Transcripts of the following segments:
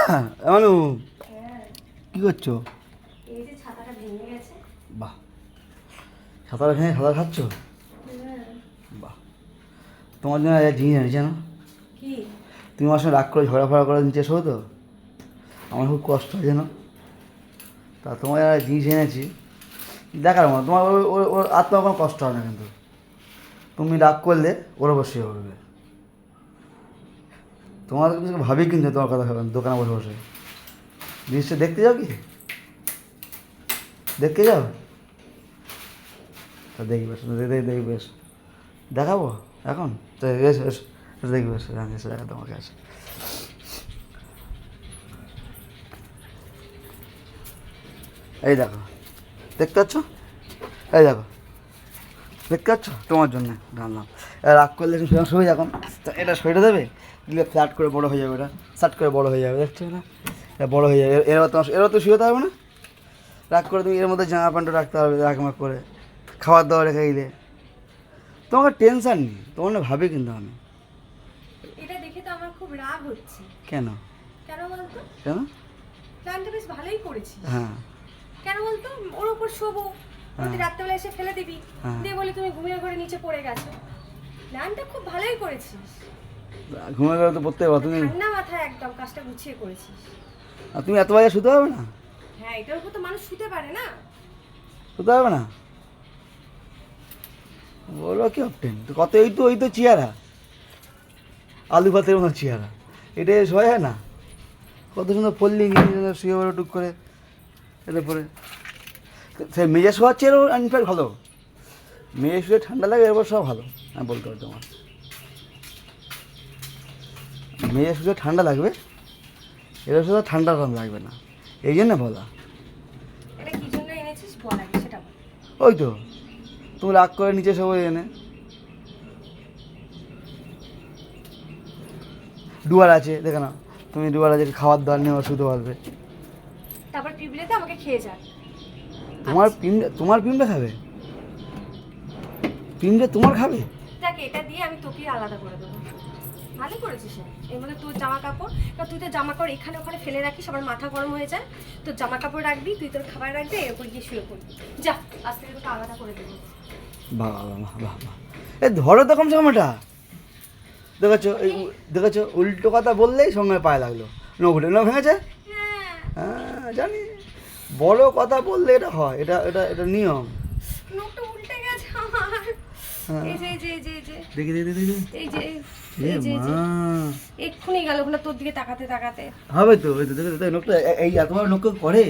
মানু হ্যাঁ, কি করছো? এই যে ছাতাটা ভেঙে গেছে। বাহ, সাঁতার ভেঙে সাঁতার খাচ্ছ? হ্যাঁ। বাহ, তোমার জন্য এক জিনিস এনেছি জানো? কি? তুমি আমার সঙ্গে রাগ করে ঝগড়া ফড়া করে নিচে এসো তো, আমার খুব কষ্ট হয় জানো। তা তোমার এক জিনিস এনেছি, দেখার মতো। তোমার ওর আত্মা কোনো কষ্ট হয় না, কিন্তু তুমি রাগ করলে ওর বসে করবে। তোমার কিছু ভাবি কিন্তু তোমার কথা ভাবেন দোকানে বসে বসে। জিনিসটা দেখতে যাও কি? দেখতে যাও? তা দেখবে, দেখবে, দেখাবো এখন? তো এসো এসো, দেখবে, এসে দেখা তোমাকে আছে। এই দেখো, দেখতে পাচ্ছ? এই দেখো, দেখতে পাচ্ছ? তোমার জন্য রান্নাম। রাগ করলে একটু শুয়ে এখন, তো এটা সইটা দেবে, দিলে ফ্ল্যাট করে বড়ো হয়ে যাবে, এটা সাট করে বড়ো হয়ে যাবে, দেখছো না? এটা বড়ো হয়ে যাবে, এরও তো শুয়ে থাকবে না। রাগ করে তুমি এর মধ্যে জামা প্যান্টও রাখতে পারবে, রাগমাগ করে খাবার দাবার রেখে দিলে তোমাকে টেনশান নেই। তোমার না ভাবি কিন্তু আমি। এটা দেখে তো আমার খুব রাগ হচ্ছে। কেন? কেন বলতো? কেন? প্ল্যানটা বেশ ভালোই করেছিস। হ্যাঁ কেন বলতো? ওর উপর শোবো, প্রতি রাত্রেবেলা এসে ফেলে দিবি, হ্যাঁ। দিয়ে বলি তুমি ঘুমিয়ে ঘরে নিচে পড়ে গেছো। প্ল্যানটা খুব ভালোই করেছিস। ঘুমে গেলে তো পড়তে পারো তুমি। ঠান্ডা মাথায় একদম কাজটা গুছিয়ে করেছিস। আর তুমি এত বাজে শুতে পারবে না? হ্যাঁ, এটার উপর তো মানুষ শুতে পারে না। শুতে পারবে না? বলো কি অপটেন তো, কত ওই তো চেয়ারা, আলু ভাতের মতো চেয়ারা, এটা শোয়া যায় না? কত সুন্দর পল্লি নিয়ে শুয়ে পড়ে টুক করে, এলে পরে সে মেজে শোয়ার চেয়ারও ইনফ্যাক্ট ভালো। মেয়ে শুয়ে ঠান্ডা লাগে, এরপর সব ভালো। আমি বলতে পারি তোমার, মেয়ে শুয়ে ঠান্ডা লাগবে, এর শুধু ঠান্ডা কম লাগবে না, এই জন্য বলা। এটা কি জন্য এনেছিস বল আগে সেটা বল। ওই তো তুমি রাগ করে নিচে সবাই এনে ডুয়ার আছে, দেখে না? তুমি ডুয়ার আছে, খাবার দাবার নিয়ে শুতে পারবে। তারপর টিভিতে আমাকে খেয়ে যাক। তোমার পিমটা খাবে? পিমটা তোমার খাবে? দেখ, এটা দিয়ে আমি তোকে আলাদা করে দেবো। ভালো করেছিস। এর মধ্যে তোর জামা কাপড়, কারণ তুই তো জামা কাপড় এখানে ওখানে ফেলে রাখিস, আবার মাথা গরম হয়ে যায়। তোর জামা কাপড় রাখবি, তুই তোর খাবার রাখবি, এর উপর গিয়ে শুয়ে পড়বি। যা, আজ থেকে তোকে আলাদা করে দেবো। বাহ বাহ বাহ বাহ বাহ, এ ধরো তো কমসে কম এটা। দেখেছো দেখেছো, উল্টো কথা বললেই সঙ্গে পায়ে লাগলো, নৌকোটে নৌ ভেঙেছে। হ্যাঁ, হ্যাঁ জানি, বড় কথা বললে এটা হয়, এটা এটা এটা নিয়ম। নোকটা উল্টে গেছে আমার। হ্যাঁ। এই যে এই যে এই যে এই যে দেখি দেখি দেখি দেখি। এই যে এ এই যে এই যে মা, এক্ষুনি গেল ওখানে তোর দিকে তাকাতে তাকাতে। হবে তো, ওই তো দেখো তো, নোকটা এই এত বড় নোক করে।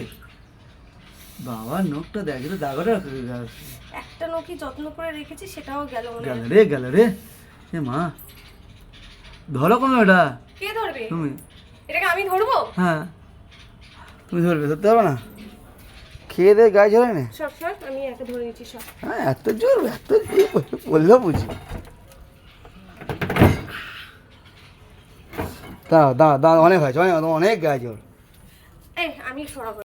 বাবা নোকটা দেখ, এটা দাগটা একটা নখি যত্ন করে রেখেছি, সেটাও গেল মনে হয়। গেল রে। এ মা, ধরো কোনো এটা। কে ধরবে? তুমি। এটাকে আমি ধরবো? হ্যাঁ তুমি ধরবে, ধরতে পারবে না? খেয়ে দিয়ে গায়ে ঝরে না। সব সব আমি একে ধরে নিচ্ছি সব। হ্যাঁ এত জোর, এত বললেও বুঝি। দাঁড়া দাঁড়া দাঁড়া, অনেক হয়েছে, অনেক গায়ে জোর। এই আমি সরাবো।